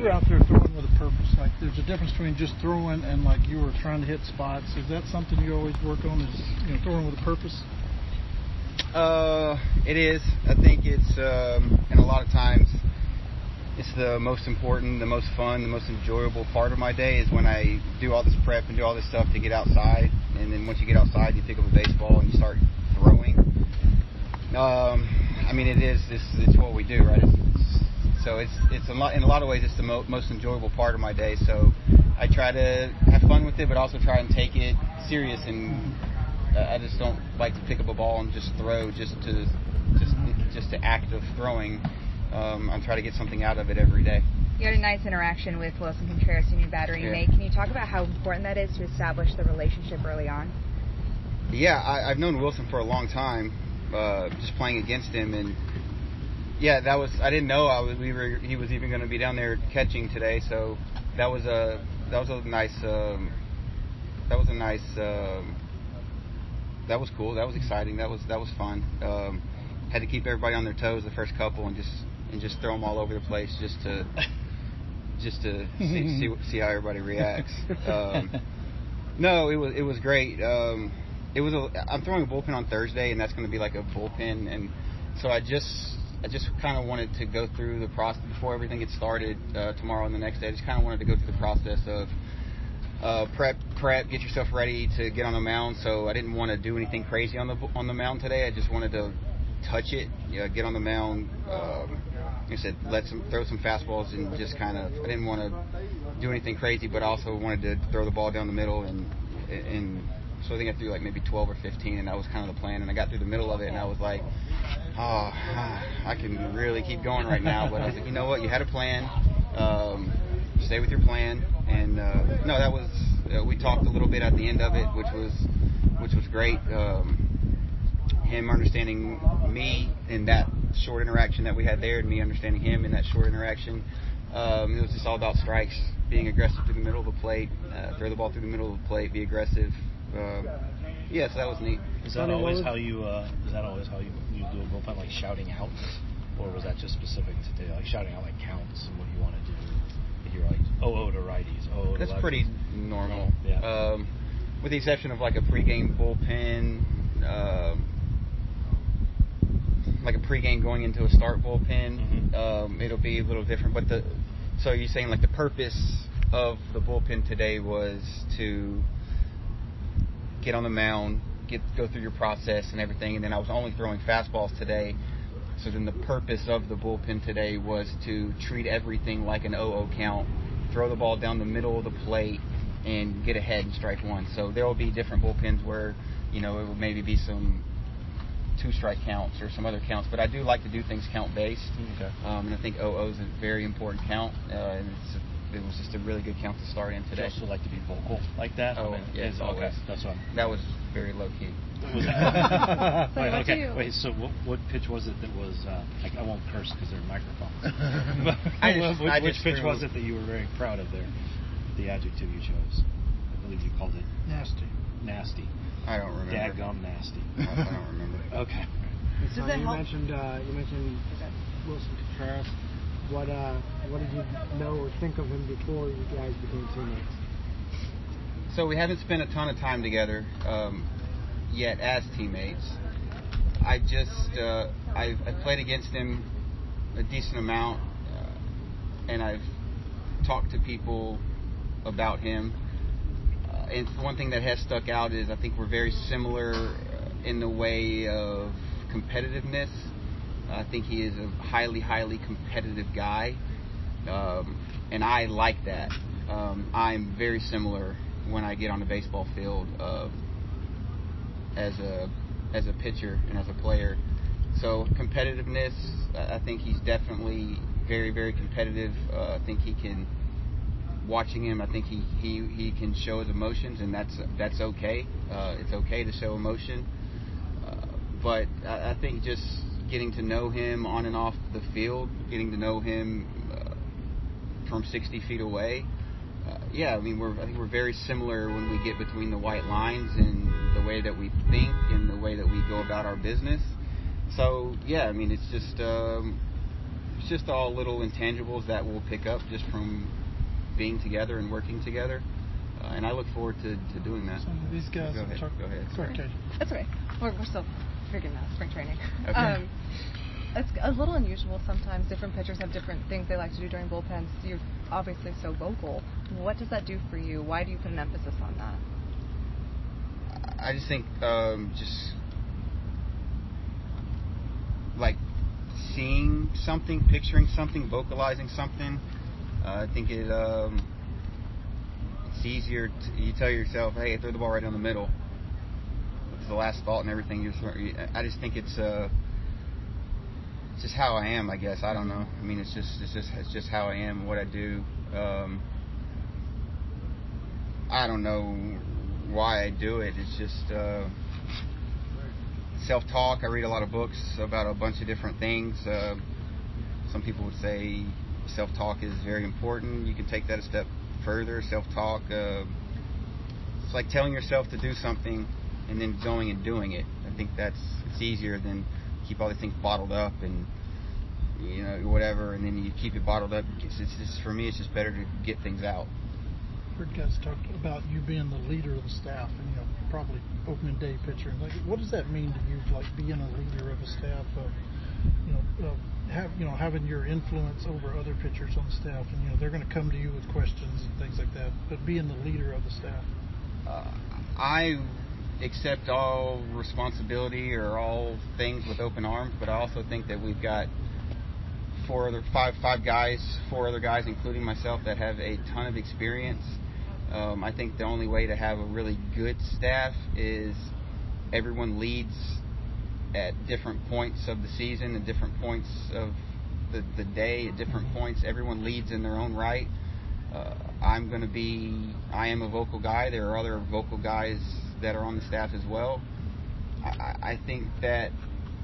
you're out there throwing with a purpose, like there's a difference between just throwing and like you were trying to hit spots. Is that something you always work on? Is throwing with a purpose? It is. I think it's, and a lot of times, it's the most important, the most fun, the most enjoyable part of my day is when I do all this prep and do all this stuff to get outside. And then once you get outside, you pick up a baseball and you start throwing. I mean, it's what we do, right? So it's a lot, in a lot of ways, it's the most enjoyable part of my day. So I try to have fun with it, but also try and take it serious. And I just don't like to pick up a ball and just throw just the act of throwing. I try to get something out of it every day. You had a nice interaction with Wilson Contreras, your new battery mate. Can you talk about how important that is to establish the relationship early on? Yeah, I've known Wilson for a long time, just playing against him, and yeah, I didn't know he was even going to be down there catching today, so that was cool. That was exciting. That was fun. Had to keep everybody on their toes the first couple and just throw them all over the place just to see how everybody reacts. No, it was great. I'm throwing a bullpen on Thursday, and that's going to be like a bullpen, and so I just kind of wanted to go through the process before everything gets started tomorrow and the next day. I just kind of wanted to go through the process of prep, get yourself ready to get on the mound. So I didn't want to do anything crazy on the mound today. I just wanted to touch it, get on the mound. Like I said, throw some fastballs and just kind of. I didn't want to do anything crazy, but also wanted to throw the ball down the middle and so I think I threw like maybe 12 or 15, and that was kind of the plan. And I got through the middle of it, and I was like, I can really keep going right now. But I was like, you know what? You had a plan. Stay with your plan. And no, that was. We talked a little bit at the end of it, which was great. Him understanding me in that short interaction that we had there, and me understanding him in that short interaction. It was just all about strikes, being aggressive through the middle of the plate, throw the ball through the middle of the plate, be aggressive. Yeah, so that was neat. Is that always how you do a bullpen, like shouting out, or was that just specific today, like shouting out like counts and what you want to do? If you're like 0-0 to righties, 0-0 to That's lefties. pretty normal. Yeah. With the exception of like a pregame bullpen, like a pregame going into a start bullpen, it'll be a little different. But so you're saying like the purpose of the bullpen today was to get on the mound, go through your process and everything, and then I was only throwing fastballs today. So then the purpose of the bullpen today was to treat everything like an 0-0 count, throw the ball down the middle of the plate, and get ahead and strike one. So there will be different bullpens where, it will maybe be some 2-strike counts or some other counts, but I do like to do things count-based. Okay. And I think 0-0 is a very important count, and it was just a really good count to start in today. Do you also like to be vocal like that? Oh, yes, always. Okay, that's what that was very low-key. Wait, so what pitch was it that was, I won't curse because they're microphones. Which pitch was it that you were very proud of there? The adjective you chose. I believe you called it nasty. I don't remember. Dadgum nasty. I don't remember. Okay. So you mentioned Wilson Contreras. What did you know or think of him before you guys became teammates? So we haven't spent a ton of time together yet as teammates. I've played against him a decent amount, and I've talked to people about him. And one thing that has stuck out is I think we're very similar in the way of competitiveness. I think he is a highly, highly competitive guy, and I like that. I'm very similar when I get on the baseball field as a pitcher and as a player. So competitiveness, I think he's definitely very, very competitive. I think he can. Watching him, I think he can show his emotions, and that's okay. It's okay to show emotion, but I think just getting to know him on and off the field, getting to know him from 60 feet away, I think we're very similar when we get between the white lines and the way that we think and the way that we go about our business. So it's just it's just all little intangibles that we'll pick up just from being together and working together. And I look forward to doing that. Some of these guys. Go ahead. Go ahead. Go ahead, Katie. That's okay. We're still figuring out spring training. Okay. It's a little unusual sometimes. Different pitchers have different things they like to do during bullpens. You're obviously so vocal. What does that do for you? Why do you put an emphasis on that? I just think just like seeing something, picturing something, vocalizing something. I think it's easier. You tell yourself, "Hey, throw the ball right down the middle." It's the last thought and everything. I just think it's just how I am. I guess I don't know. I mean, it's just how I am, what I do. I don't know why I do it. It's just self-talk. I read a lot of books about a bunch of different things. Some people would say self-talk is very important. You can take that a step further. Self-talk, it's like telling yourself to do something and then going and doing it. I think it's easier than keep all these things bottled up and whatever, and then you keep it bottled up. It's just, for me, it's just better to get things out. Heard guys talk about you being the leader of the staff, and probably opening day pitcher. And what does that mean to you, like being a leader of a staff? Having your influence over other pitchers on the staff, and they're going to come to you with questions and things like that. But being the leader of the staff, I accept all responsibility or all things with open arms. But I also think that we've got four other guys, including myself, that have a ton of experience. I think the only way to have a really good staff is everyone leads at different points of the season, at different points of the day, at different points. Everyone leads in their own right. I am a vocal guy. There are other vocal guys that are on the staff as well. I think that,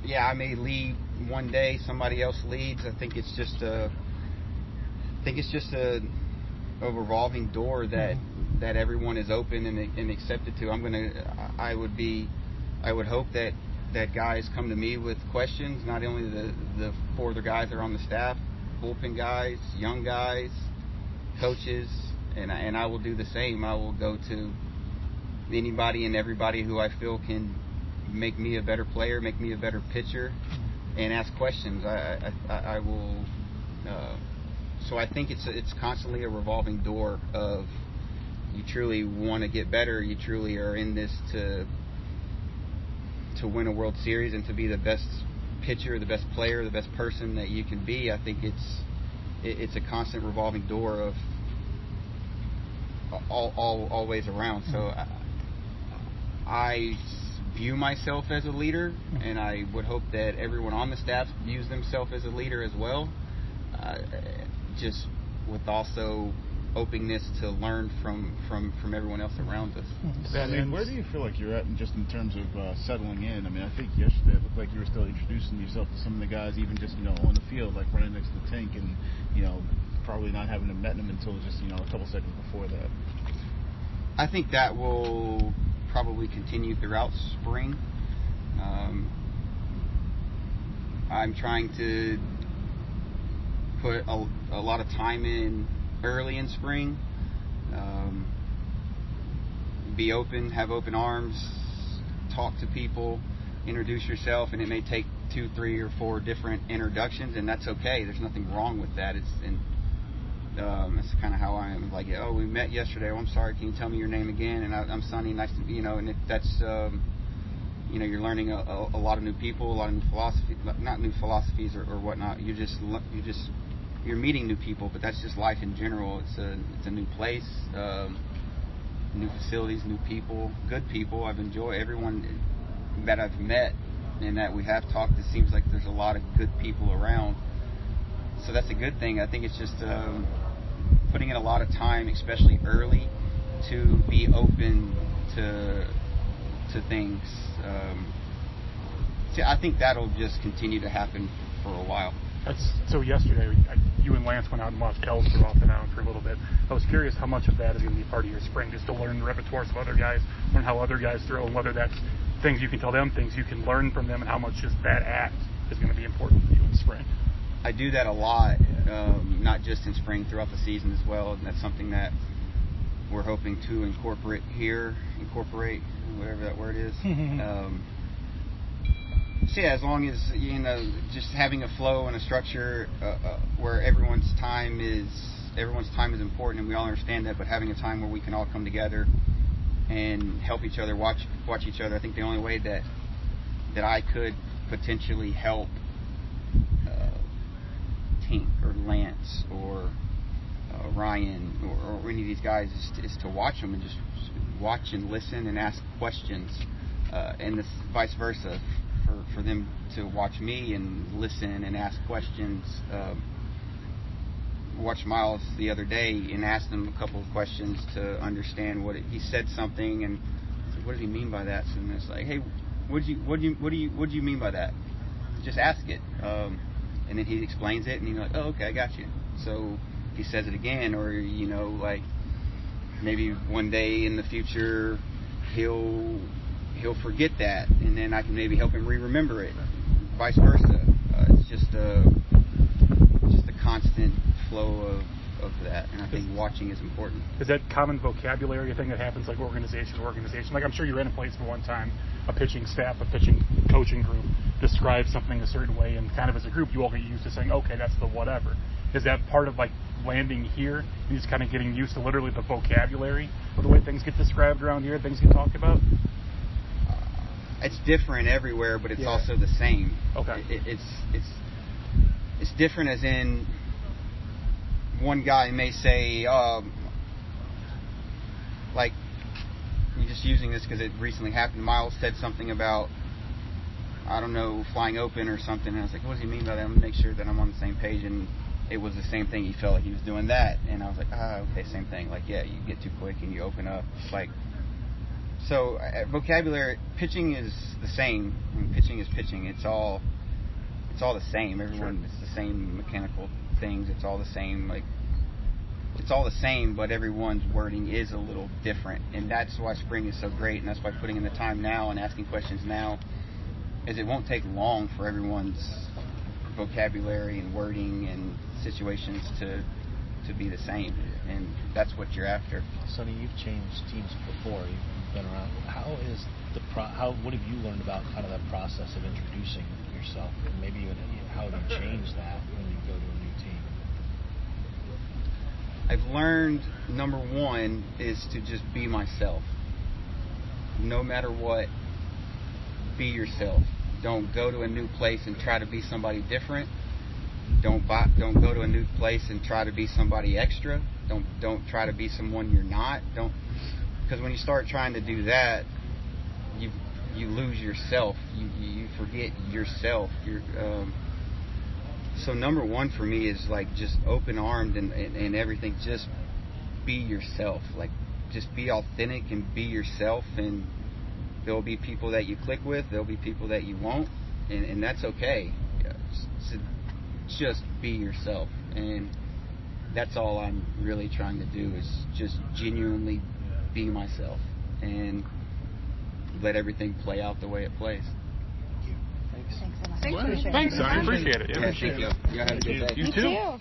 I may lead one day, somebody else leads. I think it's just a revolving door that everyone is open and accepted to. I would hope that guys come to me with questions, not only the four other guys that are on the staff, bullpen guys, young guys, coaches, and I will do the same. I will go to anybody and everybody who I feel can make me a better player, make me a better pitcher, and ask questions. I will. So I think it's constantly a revolving door of, you truly want to get better. You truly are in this to win a World Series and to be the best pitcher, the best player, the best person that you can be. I think it's a constant revolving door of all ways around. So I view myself as a leader, and I would hope that everyone on the staff views themselves as a leader as well, just with also openness to learn from everyone else around us. Where do you feel like you're at just in terms of settling in? I mean, I think yesterday it looked like you were still introducing yourself to some of the guys, even just on the field, like running next to the tank, and probably not having met them until just a couple seconds before that. I think that will probably continue throughout spring. I'm trying to put a lot of time in early in spring. Be open, have open arms, talk to people, introduce yourself, and it may take 2, 3, or 4 different introductions, and that's okay. There's nothing wrong with that. That's kind of how I am. Like, we met yesterday. I'm sorry. Can you tell me your name again? And I'm Sonny. Nice to and that's you're learning a lot of new people, a lot of new philosophy, not new philosophies or whatnot. You're meeting new people, but that's just life in general. It's a new place, new facilities, new people, good people. I've enjoyed everyone that I've met and that we have talked. It seems like there's a lot of good people around, so that's a good thing. I think it's just putting in a lot of time, especially early, to be open to things. I think that'll just continue to happen for a while. So yesterday, you and Lance went out and watched Kels throw off the mound for a little bit. I was curious how much of that is going to be part of your spring, just to learn the repertoires of other guys, learn how other guys throw, and whether that's things you can tell them, things you can learn from them, and how much just that act is going to be important for you in spring. I do that a lot, not just in spring, throughout the season as well. And that's something that we're hoping to incorporate, whatever that word is. So yeah, as long as, just having a flow and a structure where everyone's time is important, and we all understand that, but having a time where we can all come together and help each other, watch each other. I think the only way that I could potentially help Tink or Lance or Ryan or any of these guys is to watch them and just watch and listen and ask questions, and this vice versa for them to watch me and listen and ask questions. Watched Miles the other day and asked him a couple of questions to understand he said something, and I said, what did he mean by that? And it's like, hey, what do you mean by that? Just ask it. And then he explains it, and you're like, oh, okay, I got you. So he says it again, or like maybe one day in the future he'll forget that, and then I can maybe help him remember it. Vice versa. It's just a constant flow of that, and I think watching is important. Is that common vocabulary a thing that happens like organization to organization? Like, I'm sure you ran a place for one time, a pitching staff, a pitching coaching group describes something a certain way, and kind of as a group you all get used to saying, okay, that's the whatever. Is that part of like landing here and just kind of getting used to literally the vocabulary of the way things get described around here, things get talked about? It's different everywhere, but it's also the same. Okay. It's different as in one guy may say, like, I'm just using this because it recently happened. Miles said something about, I don't know, flying open or something, and I was like, what does he mean by that? I'm going to make sure that I'm on the same page, and it was the same thing. He felt like he was doing that, and I was like, okay, same thing. Like, yeah, you get too quick and you open up. Like, so vocabulary, pitching is the same. I mean, pitching is pitching. It's all the same. Everyone, it's the same mechanical things. It's all the same. Like, it's all the same, but everyone's wording is a little different, and that's why spring is so great, and that's why putting in the time now and asking questions now, is it won't take long for everyone's vocabulary and wording and situations to be the same, and that's what you're after. Sonny, you've changed teams before. You've been around. What have you learned about kind of that process of introducing yourself, and maybe even how have you changed that when you go to a new team? I've learned, number one, is to just be myself. No matter what, be yourself. Don't go to a new place and try to be somebody different. Don't go to a new place and try to be somebody extra. Don't try to be someone you're not. Because when you start trying to do that, you lose yourself. You forget yourself. So number one for me is like just open-armed and everything. Just be yourself. Like, just be authentic and be yourself. And there'll be people that you click with. There'll be people that you won't, and that's okay. So just be yourself, and that's all I'm really trying to do is just genuinely be myself and let everything play out the way it plays. Thanks so much. Thanks, I appreciate it. Yeah, thank you. You have a good day. You too.